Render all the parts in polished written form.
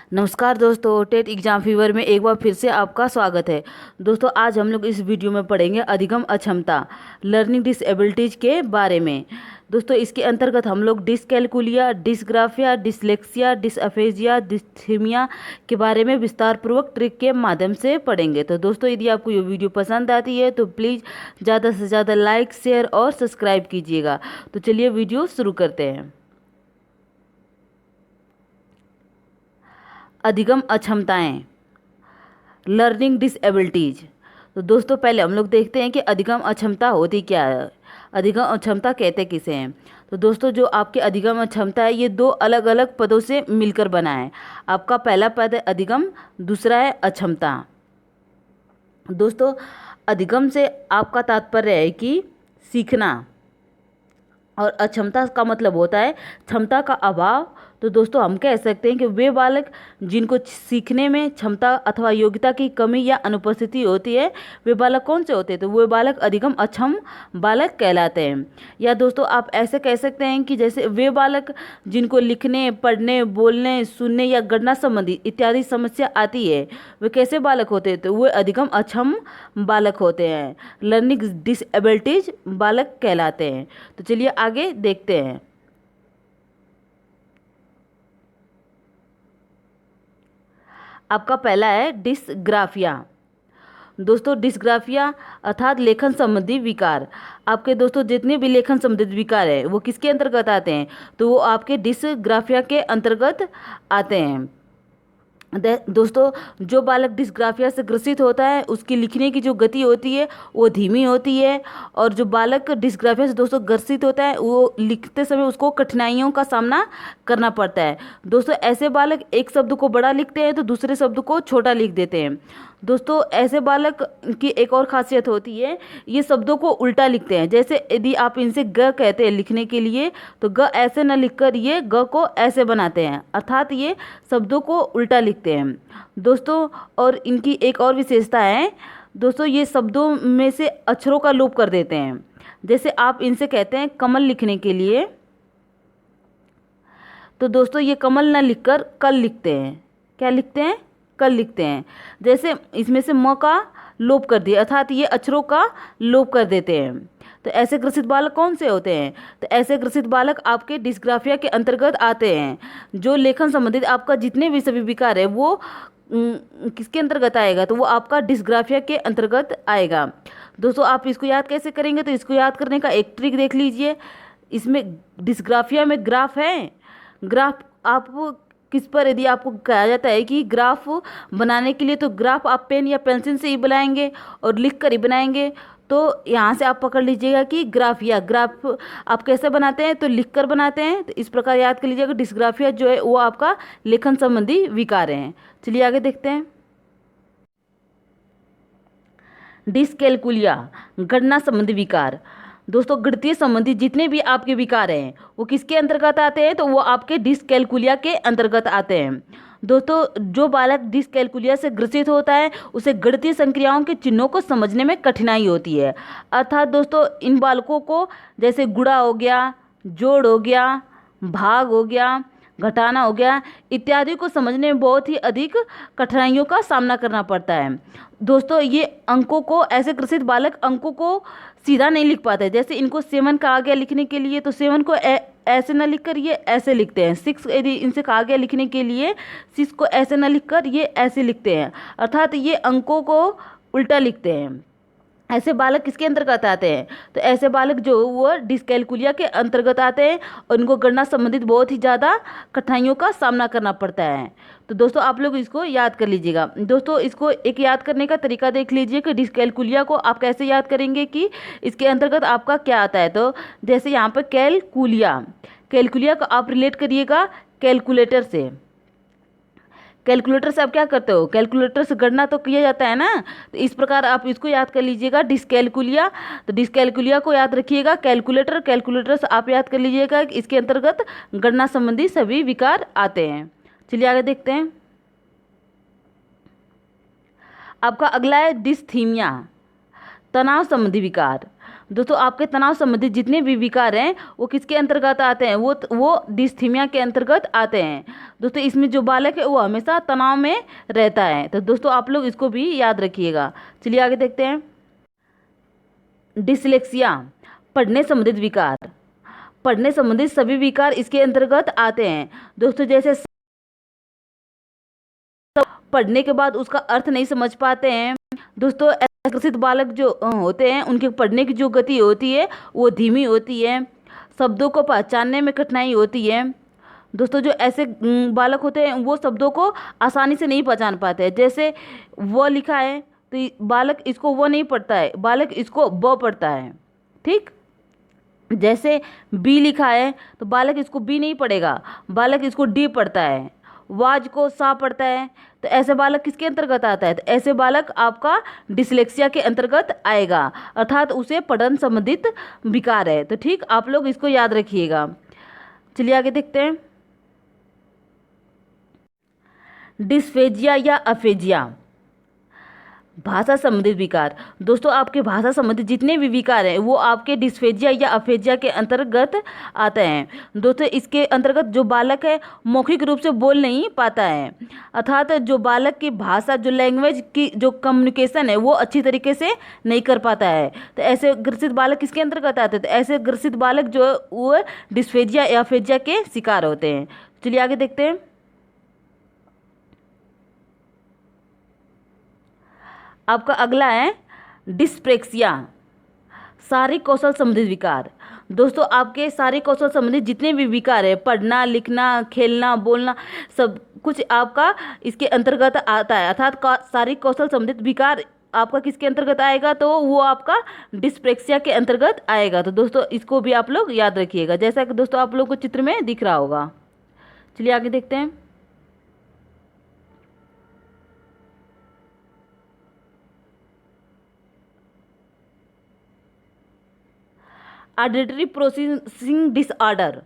नमस्कार दोस्तों, TET exam fever में एक बार फिर से आपका स्वागत है। दोस्तों, आज हम लोग इस वीडियो में पढ़ेंगे अधिगम अक्षमता लर्निंग डिसेबिलिटीज के बारे में। दोस्तों, इसके अंतर्गत हम लोग डिसकैलकुलिया, डिसग्राफिया, डिसलेक्सिया, डिसअफेजिया, डिस्थीमिया के बारे में विस्तार पूर्वक ट्रिक के माध्यम से पढ़ेंगे। तो दोस्तों, यदि आपको ये वीडियो पसंद आती है तो प्लीज़ ज़्यादा से ज़्यादा लाइक, शेयर और सब्सक्राइब कीजिएगा। तो चलिए वीडियो शुरू करते हैं। अधिगम अक्षमताएं, लर्निंग डिसेबिलिटीज। तो दोस्तों, पहले हम लोग देखते हैं कि अधिगम अक्षमता होती क्या है, अधिगम अक्षमता कहते किसे हैं। तो दोस्तों, जो आपके अधिगम अक्षमता है ये दो अलग अलग पदों से मिलकर बना है। आपका पहला पद है अधिगम, दूसरा है अक्षमता। दोस्तों, अधिगम से आपका तात्पर्य है कि सीखना, और अक्षमता का मतलब होता है क्षमता का अभाव। तो दोस्तों, हम कह सकते हैं कि वे बालक जिनको सीखने में क्षमता अथवा योग्यता की कमी या अनुपस्थिति होती है, वे बालक कौन से होते हैं? तो वे बालक अधिगम अक्षम बालक कहलाते हैं। या दोस्तों, आप ऐसे कह सकते हैं कि जैसे वे बालक जिनको लिखने, पढ़ने, बोलने, सुनने या गणना संबंधी इत्यादि समस्या आती है, वे कैसे बालक होते हैं? तो वे अधिगम अक्षम बालक होते हैं, लर्निंग डिसेबिलिटीज बालक कहलाते हैं। तो चलिए आगे देखते हैं। आपका पहला है डिसग्राफिया। दोस्तों, डिसग्राफिया अर्थात लेखन संबंधी विकार। आपके दोस्तों जितने भी लेखन संबंधित विकार है वो किसके अंतर्गत आते हैं? तो वो आपके डिसग्राफिया के अंतर्गत आते हैं। दोस्तों, जो बालक डिस्ग्राफिया से ग्रसित होता है उसकी लिखने की जो गति होती है वो धीमी होती है, और जो बालक डिस्ग्राफिया से दोस्तों ग्रसित होता है वो लिखते समय उसको कठिनाइयों का सामना करना पड़ता है। दोस्तों, ऐसे बालक एक शब्द को बड़ा लिखते हैं तो दूसरे शब्द को छोटा लिख देते हैं। दोस्तों, ऐसे बालक की एक और खासियत होती है, ये शब्दों को उल्टा लिखते हैं। जैसे यदि आप इनसे ग कहते हैं लिखने के लिए, तो ग ऐसे न लिखकर ये ग को ऐसे बनाते हैं, अर्थात ये शब्दों को उल्टा लिखते हैं। दोस्तों, और इनकी एक और विशेषता है दोस्तों, ये शब्दों में से अक्षरों का लोप कर देते हैं। जैसे आप इनसे कहते हैं कमल लिखने के लिए, तो दोस्तों ये कमल न लिखकर कल लिखते हैं। क्या लिखते हैं? कल लिखते हैं। जैसे इसमें से म का लोप कर दिया, अर्थात ये अक्षरों का लोप कर देते हैं। तो ऐसे ग्रसित बालक कौन से होते हैं? तो ऐसे ग्रसित बालक आपके डिस्ग्राफिया के अंतर्गत आते हैं। जो लेखन संबंधित आपका जितने भी सभी विकार है वो किसके अंतर्गत आएगा? तो वो आपका डिस्ग्राफिया के अंतर्गत आएगा। दोस्तों, आप इसको याद कैसे करेंगे? तो इसको याद करने का एक ट्रिक देख लीजिए। इसमें डिस्ग्राफिया में ग्राफ है। ग्राफ आप किस पर, यदि आपको कहा जाता है कि ग्राफ बनाने के लिए, तो ग्राफ आप पेन या पेंसिल से ही बनाएंगे और लिख कर ही बनाएंगे। तो यहाँ से आप पकड़ लीजिएगा कि ग्राफिया, ग्राफ आप कैसे बनाते हैं? तो लिख कर बनाते हैं। तो इस प्रकार याद कर लीजिएगा, डिस्ग्राफिया जो है वो आपका लेखन संबंधी विकार है। चलिए आगे देखते हैं। डिसकैलकुलिया, गणना संबंधी विकार। दोस्तों, गणितीय संबंधी जितने भी आपके विकार हैं वो किसके अंतर्गत आते हैं? तो वो आपके डिसकैलकुलिया के अंतर्गत आते हैं। दोस्तों, जो बालक डिसकैलकुलिया से ग्रसित होता है उसे गणितीय संक्रियाओं के चिन्हों को समझने में कठिनाई होती है। अर्थात दोस्तों, इन बालकों को जैसे गुणा हो गया, जोड़ हो गया, भाग हो गया, घटाना हो गया इत्यादि को समझने में बहुत ही अधिक कठिनाइयों का सामना करना पड़ता है। दोस्तों, ये अंकों को, ऐसे ग्रसित बालक अंकों को सीधा नहीं लिख पाते। जैसे इनको 7 कहा गया लिखने के लिए, तो 7 को ऐसे न लिखकर ये ऐसे लिखते हैं। 6 यदि इनसे कहा गया लिखने के लिए, 6 को ऐसे न लिखकर ये ऐसे लिखते हैं, अर्थात ये अंकों को उल्टा लिखते हैं। ऐसे बालक किसके अंतर्गत आते हैं? तो ऐसे बालक जो वो डिसकैलकुलिया के अंतर्गत आते हैं, और इनको गणना संबंधित बहुत ही ज़्यादा कठिनाइयों का सामना करना पड़ता है। तो दोस्तों, आप लोग इसको याद कर लीजिएगा। दोस्तों, इसको एक याद करने का तरीका देख लीजिए कि डिसकैलकुलिया को आप कैसे याद करेंगे कि इसके अंतर्गत आपका क्या आता है। तो जैसे यहाँ पर कैलकुलिया, कैलकुलिया को आप रिलेट करिएगा कैलकुलेटर से। कैलकुलेटर से आप क्या करते हो? कैलकुलेटर से गणना तो किया जाता है ना। तो इस प्रकार आप इसको याद कर लीजिएगा, डिसकैलकुलिया। तो डिसकैलकुलिया को याद रखिएगा कैलकुलेटर, कैलकुलेटर से आप याद कर लीजिएगा कि इसके अंतर्गत गणना संबंधी सभी विकार आते हैं। चलिए आगे देखते हैं। आपका अगला है डिस्थीमिया, तनाव संबंधी विकार। दोस्तों आपके तनाव संबंधित जितने भी विकार हैं वो किसके अंतर्गत आते हैं, वो डिस्थीमिया के अंतर्गत आते हैं। दोस्तों इसमें जो बालक है वो हमेशा तनाव में रहता है। तो दोस्तों आप लोग इसको भी याद रखिएगा। चलिए आगे देखते हैं। डिसलेक्सिया, पढ़ने संबंधित विकार। पढ़ने संबंधित सभी विकार इसके अंतर्गत आते हैं। दोस्तों जैसे पढ़ने के बाद उसका अर्थ नहीं समझ पाते हैं। दोस्तों ग्रसित बालक जो होते हैं उनके पढ़ने की जो गति होती है वो धीमी होती है। शब्दों को पहचानने में कठिनाई होती है। दोस्तों जो ऐसे बालक होते हैं वो शब्दों को आसानी से नहीं पहचान पाते हैं। जैसे वो लिखा है तो बालक इसको वो नहीं पढ़ता है, बालक इसको ब पढ़ता है। ठीक, जैसे बी लिखा है तो बालक इसको बी नहीं पढ़ेगा, बालक इसको डी पढ़ता है। वाज को सा पढ़ता है। तो ऐसे बालक किसके अंतर्गत आता है, तो ऐसे बालक आपका डिसलेक्सिया के अंतर्गत आएगा, अर्थात उसे पठन संबंधित विकार है। तो ठीक, आप लोग इसको याद रखिएगा। चलिए आगे देखते हैं। डिस्फेजिया या अफेजिया, भाषा संबंधित विकार। दोस्तों आपके भाषा संबंधित जितने भी विकार हैं वो आपके डिस्फेजिया या अफेजिया के अंतर्गत आते हैं। दोस्तों इसके अंतर्गत जो बालक है मौखिक रूप से बोल नहीं पाता है, अर्थात जो बालक की भाषा, जो लैंग्वेज की जो कम्युनिकेशन है वो अच्छी तरीके से नहीं कर पाता है। तो ऐसे ग्रसित बालक किसके अंतर्गत आते हैं, तो ऐसे ग्रसित बालक जो वो डिस्फेजिया या अफेजिया के शिकार होते हैं। चलिए आगे देखते हैं। आपका अगला है डिस्प्रेक्सिया, शारीरिक कौशल संबंधित विकार। दोस्तों आपके शारीरिक कौशल संबंधित जितने भी विकार है, पढ़ना, लिखना, खेलना, बोलना, सब कुछ आपका इसके अंतर्गत आता है, अर्थात शारीरिक कौशल संबंधित विकार आपका किसके अंतर्गत आएगा, तो वो आपका डिस्प्रेक्सिया के अंतर्गत आएगा। तो दोस्तों इसको भी आप लोग याद रखिएगा, जैसा कि दोस्तों आप लोग को चित्र में दिख रहा होगा। चलिए आगे देखते हैं। ऑडिटरी प्रोसेसिंग डिसऑर्डर,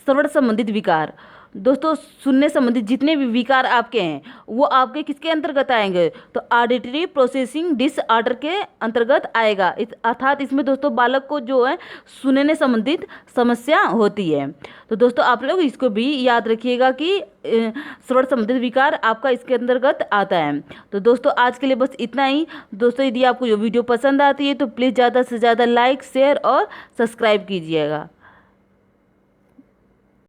श्रवण संबंधित विकार। दोस्तों सुनने संबंधित जितने भी विकार आपके हैं वो आपके किसके अंतर्गत आएंगे, तो ऑडिटरी प्रोसेसिंग डिसऑर्डर के अंतर्गत आएगा। अर्थात इसमें दोस्तों बालक को जो है सुनने संबंधित समस्या होती है। तो दोस्तों आप लोग इसको भी याद रखिएगा कि श्रवण संबंधित विकार आपका इसके अंतर्गत आता है। तो दोस्तों आज के लिए बस इतना ही। दोस्तों यदि आपको ये वीडियो पसंद आती है तो प्लीज़ ज़्यादा से ज़्यादा लाइक, शेयर और सब्सक्राइब कीजिएगा।